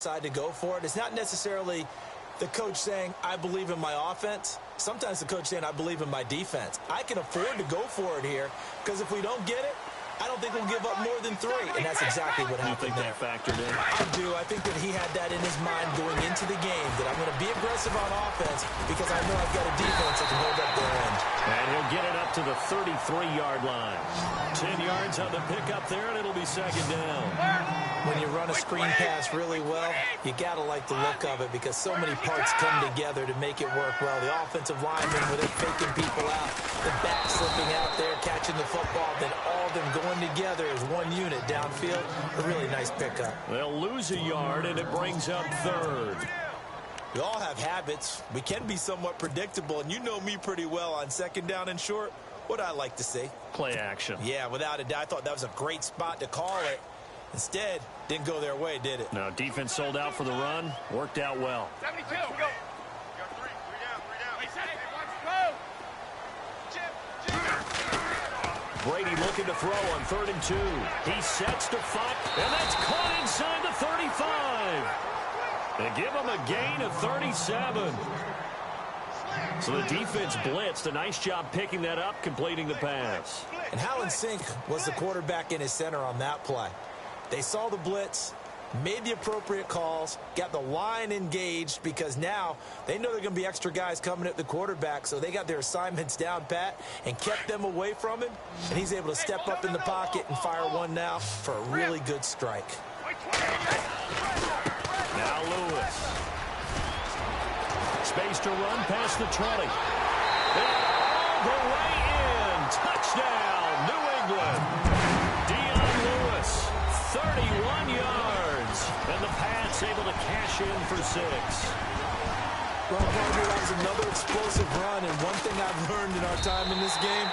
decide to go for it. It's not necessarily the coach saying, I believe in my offense. Sometimes the coach saying, I believe in my defense. I can afford to go for it here because if we don't get it, I don't think we'll give up more than 3, and that's exactly what happened there. You think that factored in? I do. I think that he had that in his mind going into the game, that I'm going to be aggressive on offense because I know I've got a defense that can hold up their end. And he'll get it up to the 33-yard line. 10 yards on the pickup there, and it'll be second down. When you run a screen pass really well, you got to like the look of it because so many parts come together to make it work well. The offensive linemen, where they're faking people out, the back slipping out there, catching the football, then all of them going together as one unit downfield. A really nice pickup. They'll lose a yard, and it brings up third. We all have habits. We can be somewhat predictable, and you know me pretty well on second down and short. What I like to see? Play action. Yeah, without a doubt. I thought that was a great spot to call it. Instead, didn't go their way, did it? No, defense sold out for the run. Worked out well. 72. Go. Brady looking to throw on 3rd and 2. He sets to fight, and that's caught inside the 35. They give him a gain of 37. So the defense blitzed. A nice job picking that up, completing the pass. And how in sync was the quarterback in his center on that play? They saw the blitz, made the appropriate calls, got the line engaged because now they know they're going to be extra guys coming at the quarterback, so they got their assignments down pat and kept them away from him, and he's able to step up in the pocket and fire one now for a really good strike. Now Lewis. Space to run past the 20. All the way in. Touchdown, New England. 31 yards, and the Pats able to cash in for 6. Well, Barbie, that was another explosive run, and one thing I've learned in our time in this game,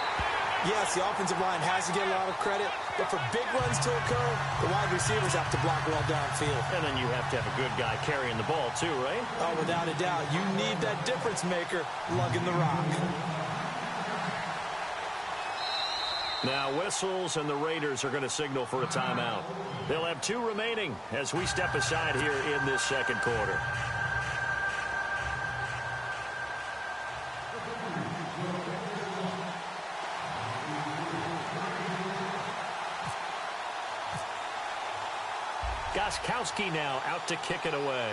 yes, the offensive line has to get a lot of credit, but for big runs to occur, the wide receivers have to block well downfield. And then you have to have a good guy carrying the ball too, right? Oh, without a doubt. You need that difference maker lugging the rock. Now whistles, and the Raiders are going to signal for a timeout. They'll have 2 remaining as we step aside here in this second quarter. Gostkowski now out to kick it away.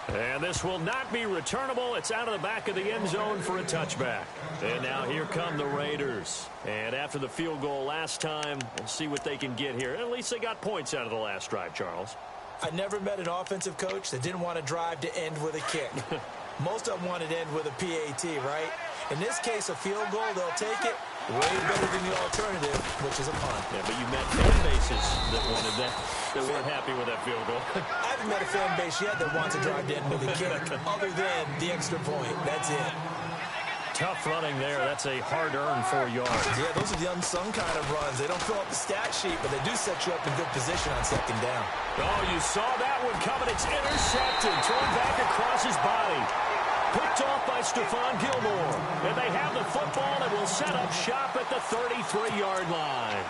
And this will not be returnable. It's out of the back of the end zone for a touchback. And now here come the Raiders. And after the field goal last time, we'll see what they can get here. At least they got points out of the last drive, Charles. I never met an offensive coach that didn't want to drive to end with a kick. Most of them wanted to end with a PAT, right? In this case, a field goal, they'll take it. Way better than the alternative, which is a punt. Yeah, but you met fan bases that wanted that, that weren't happy with that field goal. I haven't met a fan base yet that wants to drive to end with a kick, other than the extra point. That's it. Tough running there. That's a hard-earned 4 yards. Yeah, those are the unsung kind of runs. They don't fill up the stat sheet, but they do set you up in good position on second down. Oh, you saw that one coming. It's intercepted. Thrown back across his body. Picked off by Stephon Gilmore. And they have the football and will set up shop at the 33-yard line.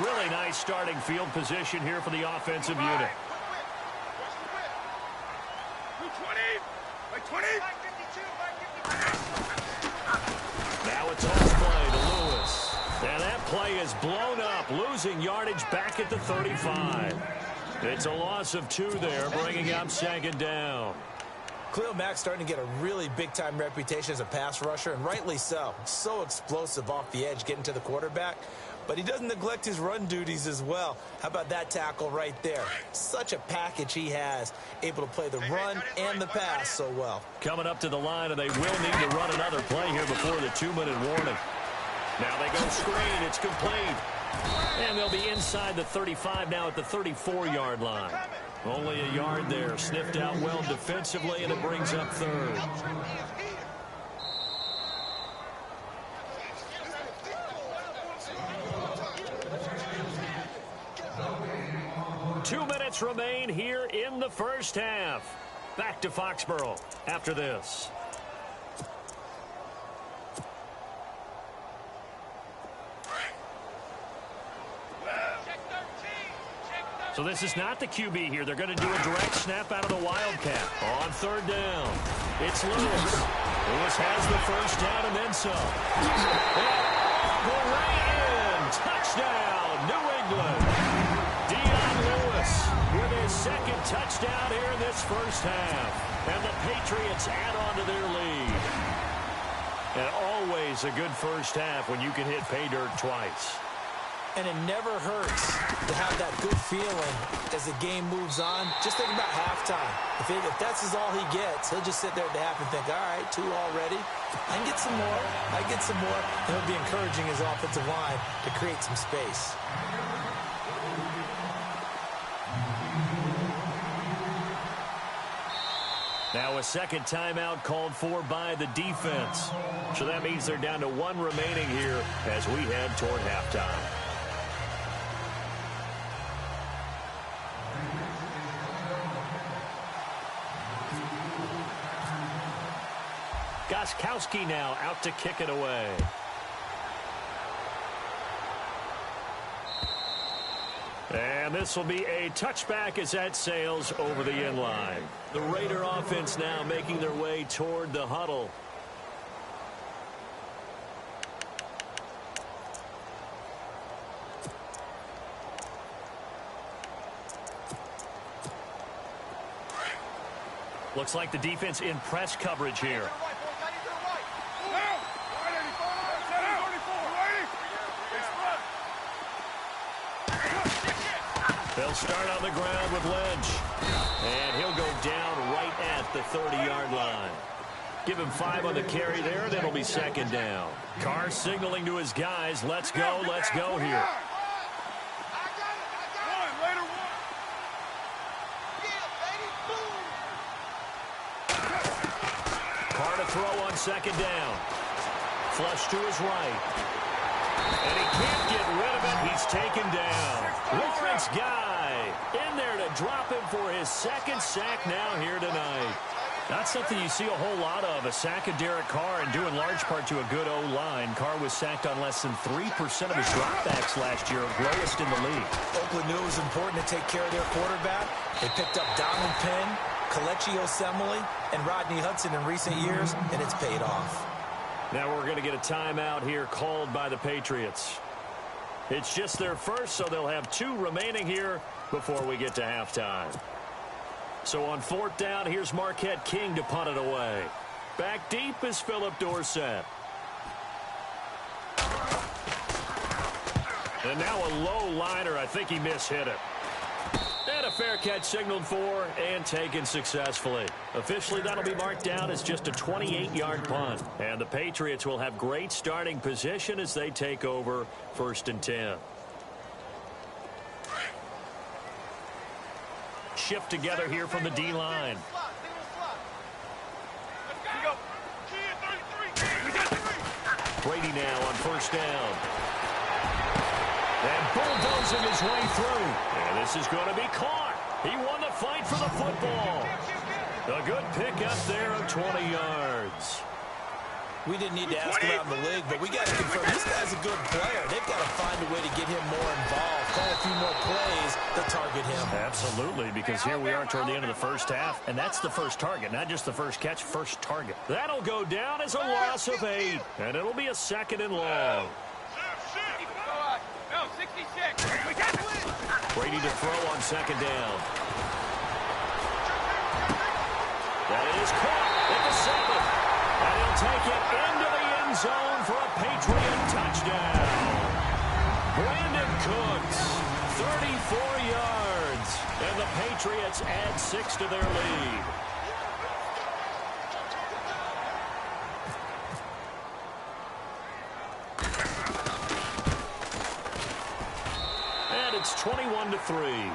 Really nice starting field position here for the offensive unit. Now it's toss play to Lewis. And that play is blown up, losing yardage back at the 35. It's a loss of 2 there, bringing up second down. Khalil Mack's starting to get a really big-time reputation as a pass rusher, and rightly so. So explosive off the edge, getting to the quarterback. But he doesn't neglect his run duties as well. How about that tackle right there? Such a package he has, able to play the run and the pass so well. Coming up to the line, and they will need to run another play here before the 2-minute warning. Now they go screen. It's complete. And they'll be inside the 35 now at the 34-yard line. Only a yard there. Sniffed out well defensively, and it brings up third. Two minutes remain here in the first half. Back to Foxborough after this. So this is not the QB here. They're going to do a direct snap out of the Wildcat. On third down, it's Lewis. Lewis has the first down and then some. Go right in. Touchdown, New England. Dion Lewis with his second touchdown here in this first half. And the Patriots add on to their lead. And always a good first half when you can hit pay dirt twice. And it never hurts to have that good feeling as the game moves on. Just think about halftime. If that's all he gets, he'll just sit there at the half and think, all right, 2 already. I can get some more. I can get some more. And he'll be encouraging his offensive line to create some space. Now a second timeout called for by the defense. So that means they're down to 1 remaining here as we head toward halftime. Gostkowski now out to kick it away. And this will be a touchback as that sails over the end line. The Raider offense now making their way toward the huddle. Looks like the defense in press coverage here. They'll start on the ground with Lynch. And he'll go down right at the 30-yard line. Give him 5 on the carry there, and it'll be second down. Carr signaling to his guys, let's go here. Carr to throw on second down. Flush to his right. And he can't get rid of it. He's taken down. Lawrence Guy in there to drop him for his second sack now here tonight. Not something you see a whole lot of, a sack of Derek Carr, and due in large part to a good O-line. Carr was sacked on less than 3% of his dropbacks last year, lowest in the league. Oakland knew it was important to take care of their quarterback. They picked up Donald Penn, Kelechi Osemele, and Rodney Hudson in recent years, and it's paid off. Now we're going to get a timeout here called by the Patriots. It's just their first, so they'll have 2 remaining here before we get to halftime. So on fourth down, here's Marquette King to punt it away. Back deep is Phillip Dorsett. And now a low liner. I think he mishit it. And a fair catch signaled for and taken successfully. Officially, that'll be marked down as just a 28-yard punt. And the Patriots will have great starting position as they take over 1st and 10. Shift together here from the D-line. Brady now on first down. And bulldozing his way through. And this is going to be caught. He won the fight for the football. A good pickup there of 20 yards. We didn't need to ask around the league, but we got to confirm this guy's a good player. They've got to find a way to get him more involved, call a few more plays to target him. Absolutely, because here we are toward the end of the first half, and that's the first target, not just the first catch, first target. That'll go down as a loss of 8, and it'll be a 2nd and long. No, 66. Brady to throw on second down. That is caught at the 7. And he'll take it into the end zone for a Patriot touchdown. Brandon Cooks, 34 yards. And the Patriots add 6 to their lead. And it's 21-3.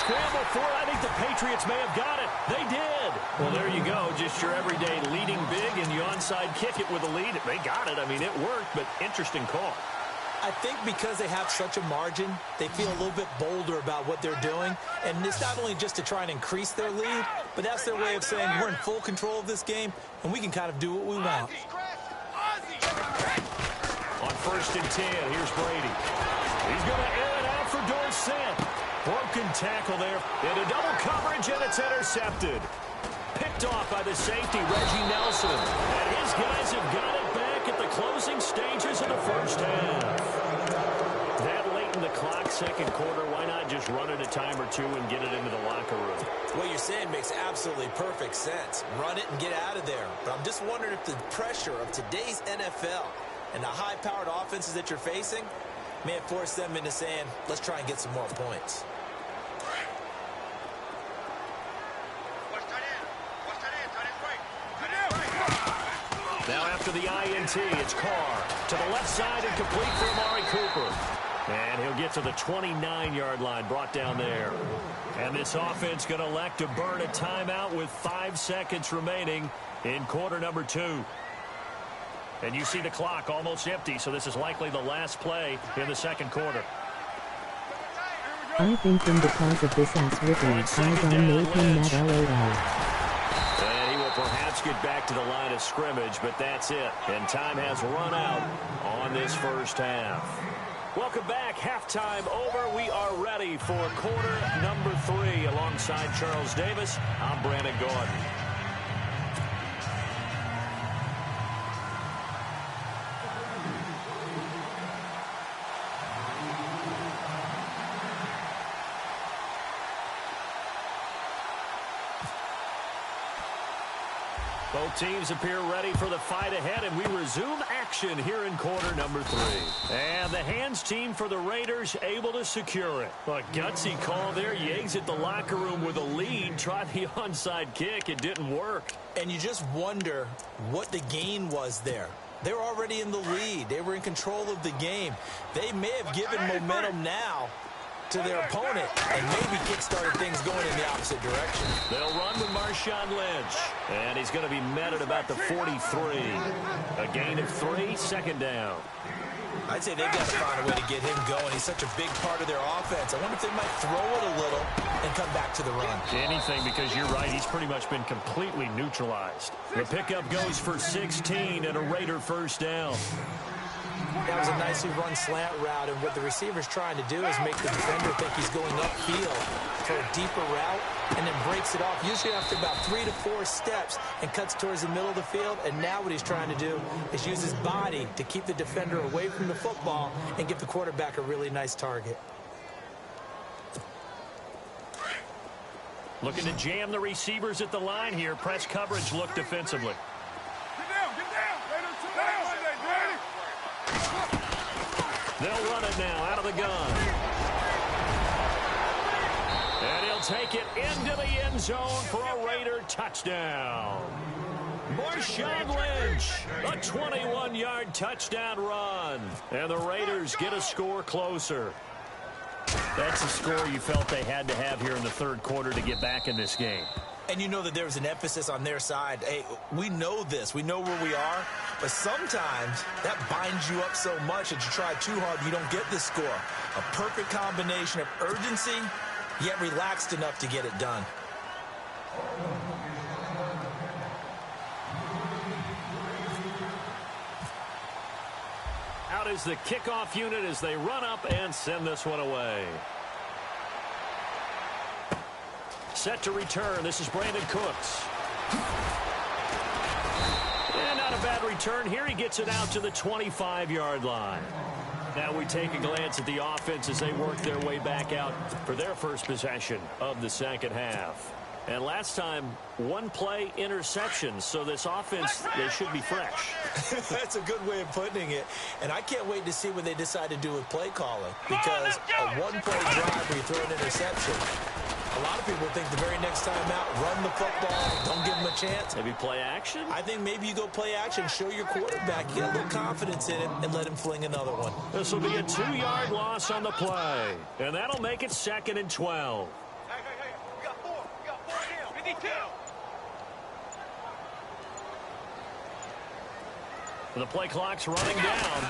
scramble for it. I think the Patriots may have got it. They did. Well, there you go. Just your everyday leading big, and you onside kick it with a lead. They got it. I mean, it worked, but interesting call. I think because they have such a margin, they feel a little bit bolder about what they're doing. And it's not only just to try and increase their lead, but that's their way of saying we're in full control of this game, and we can kind of do what we want. On 1st and 10, here's Brady. He's going to air it out for Dorsett. Broken tackle there into double coverage, and it's intercepted. Picked off by the safety, Reggie Nelson. And his guys have got it back at the closing stages of the first half. That late in the clock, second quarter, why not just run it a time or two and get it into the locker room? What you're saying makes absolutely perfect sense. Run it and get out of there. But I'm just wondering if the pressure of today's NFL and the high-powered offenses that you're facing may have forced them into saying, let's try and get some more points. Now after the INT, it's Carr to the left side and complete for Amari Cooper. And he'll get to the 29-yard line, brought down there. And this offense going to elect to burn a timeout with 5 seconds remaining in quarter number 2. And you see the clock almost empty, so this is likely the last play in the second quarter. I think because of this ass whipping, I made him that LOL. And he will perhaps get back to the line of scrimmage, but that's it. And time has run out on this first half. Welcome back. Halftime over. We are ready for quarter number 3. Alongside Charles Davis, I'm Brandon Gordon. Both teams appear ready for the fight ahead, and we resume action here in quarter number 3. And the hands team for the Raiders able to secure it. A gutsy call there. You exit the locker room with a lead. Try the onside kick. It didn't work. And you just wonder what the gain was there. They're already in the lead. They were in control of the game. They may have given momentum now to their opponent and maybe kick-started things going in the opposite direction. They'll run with Marshawn Lynch. And he's going to be met at about the 43. A gain of 3, second down. I'd say they've got to find a way to get him going. He's such a big part of their offense. I wonder if they might throw it a little and come back to the run. Anything, because you're right. He's pretty much been completely neutralized. The pickup goes for 16 and a Raider first down. That was a nicely run slant route, and what the receiver's trying to do is make the defender think he's going upfield for a deeper route and then breaks it off, usually after about 3 to 4 steps, and cuts towards the middle of the field. And now what he's trying to do is use his body to keep the defender away from the football and give the quarterback a really nice target. Looking to jam the receivers at the line here. Press coverage look defensively. They'll run it now out of the gun. And he'll take it into the end zone for a Raider touchdown. Marshawn Lynch, a 21-yard touchdown run. And the Raiders get a score closer. That's a score you felt they had to have here in the third quarter to get back in this game. And you know that there was an emphasis on their side. Hey, we know this. We know where we are. But sometimes that binds you up so much that you try too hard, you don't get the score. A perfect combination of urgency, yet relaxed enough to get it done. Out is the kickoff unit as they run up and send this one away. Set to return. This is Brandon Cooks. And not a bad return here. He gets it out to the 25-yard line. Now we take a glance at the offense as they work their way back out for their first possession of the second half. And last time, one play interception. So this offense, they should be fresh. That's a good way of putting it. And I can't wait to see what they decide to do with play calling. Because a one-play drive where you throw an interception, a lot of people think the very next time out, run the football, don't give them a chance. Maybe play action? I think maybe you go play action, show your quarterback, get a little confidence in him, and let him fling another one. This will be a 2-yard loss on the play. And that'll make it 2nd and 12. The play clock's running down.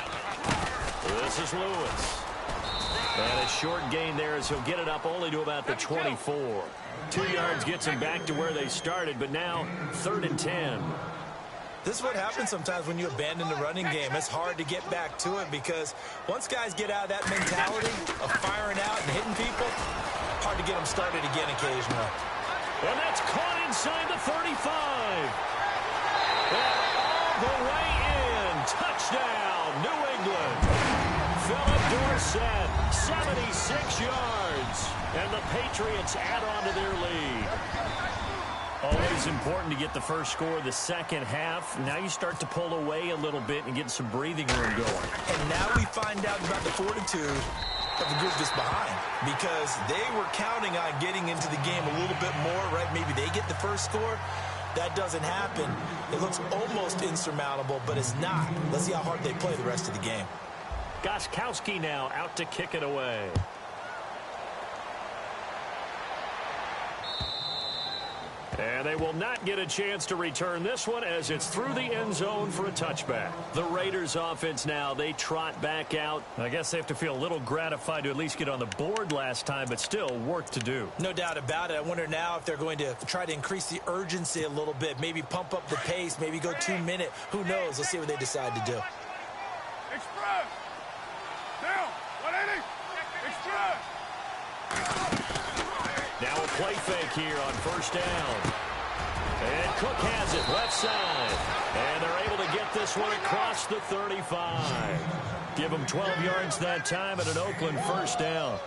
This is Lewis. And a short gain there as he'll get it up only to about the 24. 2 yards gets him back to where they started, but now 3rd and 10. This is what happens sometimes when you abandon the running game. It's hard to get back to it because once guys get out of that mentality of firing out and hitting people, hard to get them started again occasionally. And that's caught inside the 35. And all the way in. Touchdown, New England. Philip Dorsett, 76 yards. And the Patriots add on to their lead. Always important to get the first score of the second half. Now you start to pull away a little bit and get some breathing room going. And now we find out about the fortitude of the group that's behind because they were counting on getting into the game a little bit more, right? Maybe they get the first score. That doesn't happen. It looks almost insurmountable, but it's not. Let's see how hard they play the rest of the game. Gostkowski now out to kick it away. And they will not get a chance to return this one as it's through the end zone for a touchback. The Raiders offense now, they trot back out. I guess they have to feel a little gratified to at least get on the board last time, but still work to do. No doubt about it. I wonder now if they're going to try to increase the urgency a little bit, maybe pump up the pace, maybe go 2 minute. Who knows? Let's see what they decide to do. Express. Down. 180. Express. Now a play fake here on first down. And Cook has it left side. And they're able to get this one across the 35. Give them 12 yards that time at an Oakland first down.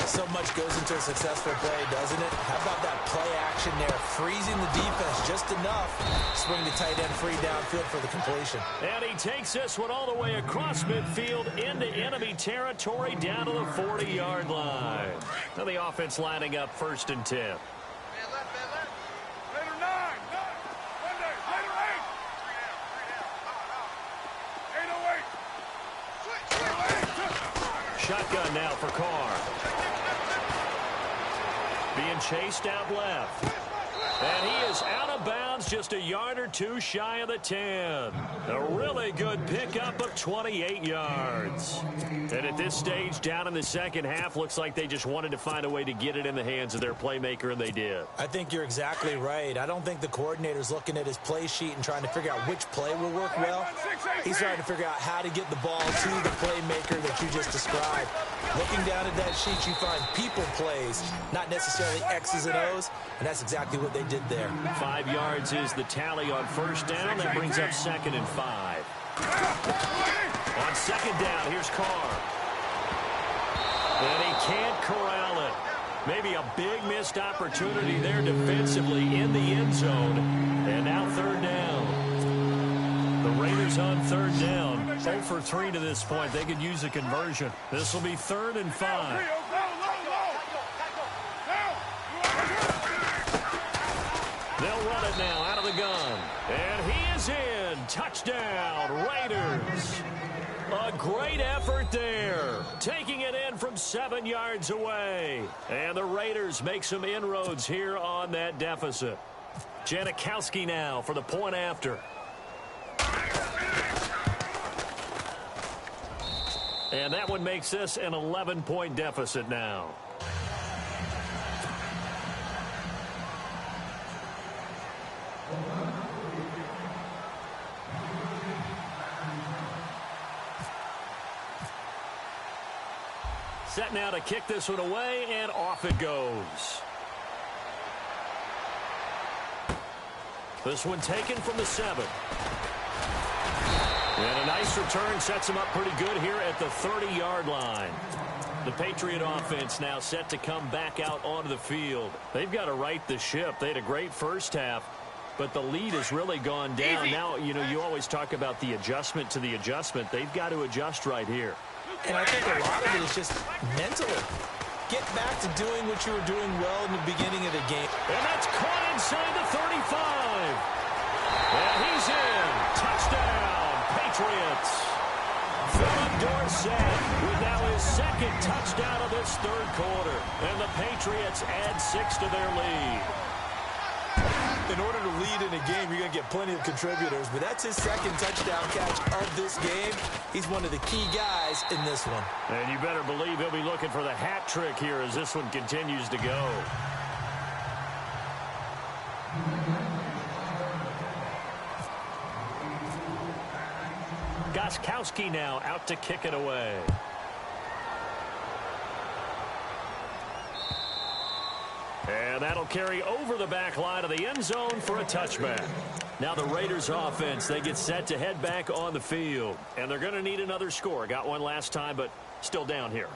So much goes into a successful play, doesn't it? How about that play action there? Freezing the defense just enough. Swing the tight end free downfield for the completion. And he takes this one all the way across midfield into enemy territory down to the 40-yard line. Now the offense lining up 1st and 10. Shotgun now for Carr. Being chased out left. And he is out of bounds just a yard or two shy of the 10. A really good pickup of 28 yards. And at this stage, down in the second half, looks like they just wanted to find a way to get it in the hands of their playmaker, and they did. I think you're exactly right. I don't think the coordinator's looking at his play sheet and trying to figure out which play will work well. He's trying to figure out how to get the ball to the playmaker that you just described. Looking down at that sheet, you find people plays, not necessarily X's and O's, and that's exactly what they did there. 5 yards is the tally on first down. That brings up 2nd and 5. On second down, here's Carr. And he can't corral it. Maybe a big missed opportunity there defensively in the end zone. And now 3rd down. The Raiders on 3rd down. 0 for 3 to this point. They could use a conversion. This will be 3rd and 5. They'll run it now out of the gun. And he is in. Touchdown, Raiders. A great effort there. Taking it in from 7 yards away. And the Raiders make some inroads here on that deficit. Janikowski now for the point after. And that one makes this an 11-point deficit now. Set now to kick this one away, and off it goes. This one taken from the 7. And a nice return sets him up pretty good here at the 30-yard line. The Patriot offense now set to come back out onto the field. They've got to right the ship. They had a great first half, but the lead has really gone down. Now, you know, you always talk about the adjustment to the adjustment. They've got to adjust right here. And I think a lot of it is just mentally. Get back to doing what you were doing well in the beginning of the game. And that's caught inside the 35. And he's in. Touchdown, Patriots. Philip Dorsett with now his 2nd touchdown of this 3rd quarter. And the Patriots add 6 to their lead. In order to lead in a game, you're going to get plenty of contributors, but that's his second touchdown catch of this game. He's one of the key guys in this one. And you better believe he'll be looking for the hat trick here as this one continues to go. Gostkowski now out to kick it away. And that'll carry over the back line of the end zone for a touchback. Now the Raiders offense, they get set to head back on the field. And they're going to need another score. Got one last time, but still down here.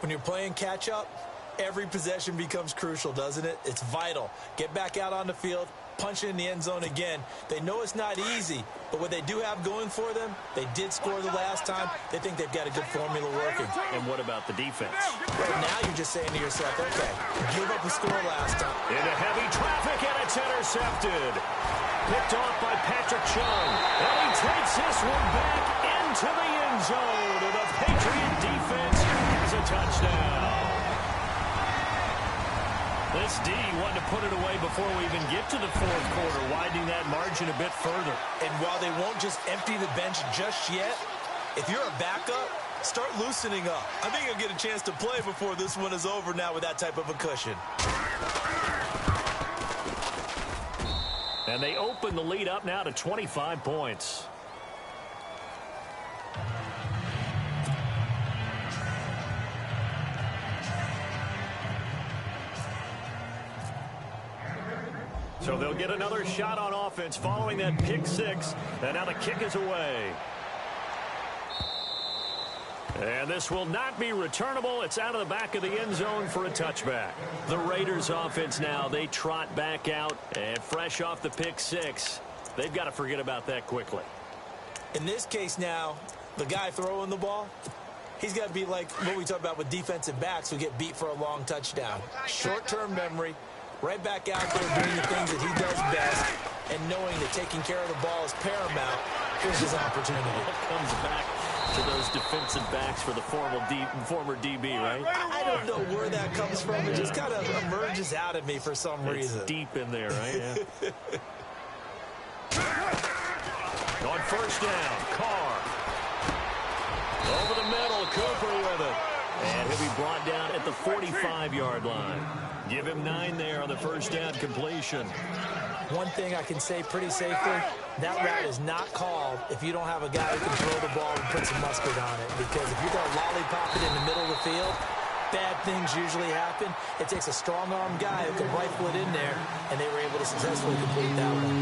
When you're playing catch-up, every possession becomes crucial, doesn't it? It's vital. Get back out on the field, punch it in the end zone again. They know it's not easy, but what they do have going for them, they did score the last time. They think they've got a good formula working. And what about the defense? Right now you're just saying to yourself, okay, give up a score last time. Into heavy traffic, and it's intercepted. Picked off by Patrick Chung. And he takes this one back into the end zone. And the Patriot defense has a touchdown. This D wanted to put it away before we even get to the fourth quarter, widening that margin a bit further. And while they won't just empty the bench just yet, if you're a backup, start loosening up. I think you'll get a chance to play before this one is over now with that type of a cushion. And they open the lead up now to 25 points. So they'll get another shot on offense following that pick six. And now the kick is away. And this will not be returnable. It's out of the back of the end zone for a touchback. The Raiders offense now, they trot back out. And fresh off the pick six, they've got to forget about that quickly. In this case now, the guy throwing the ball, he's got to be like what we talk about with defensive backs who get beat for a long touchdown. Short-term memory, right back out there doing the things that he does best, and knowing that taking care of the ball is paramount. Here's his opportunity. Comes back to those defensive backs for the former DB, right? I don't know where that comes from. It just kind of emerges out of me for some reason. It's deep in there, right? Yeah. On first down, Carr. Over the middle, Cooper with it. And he'll be brought down at the 45-yard line. Give him 9 there on the first down completion. One thing I can say pretty safely, that route is not called if you don't have a guy who can throw the ball and put some mustard on it. Because if you're going to lollipop it in the middle of the field, bad things usually happen. It takes a strong-arm guy who can rifle it in there, and they were able to successfully complete that one.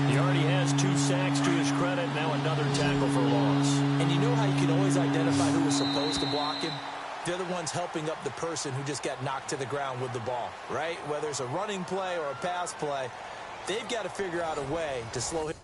He already has 2 sacks to his credit, now another tackle for loss. And you know how you can always identify who was supposed to block him? They're the ones helping up the person who just got knocked to the ground with the ball, right? Whether it's a running play or a pass play, they've got to figure out a way to slow him.